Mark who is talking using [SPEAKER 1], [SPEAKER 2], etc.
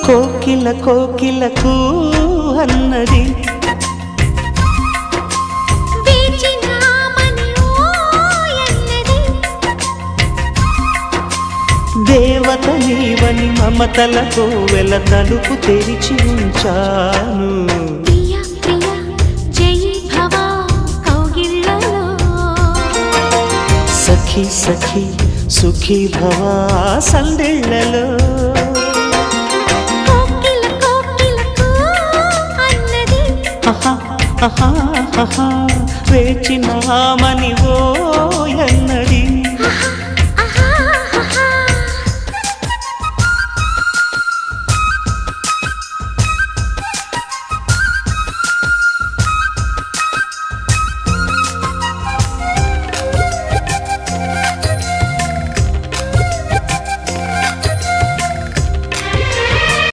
[SPEAKER 1] కోకిల కోకిలకు అన్నది దేవత నీవని మమతలతో వెల తలుపు తెరిచి ఉంచాను. సఖీ సఖీ సుఖీ భవా సందెళ్ళలో వేచినామని ఓ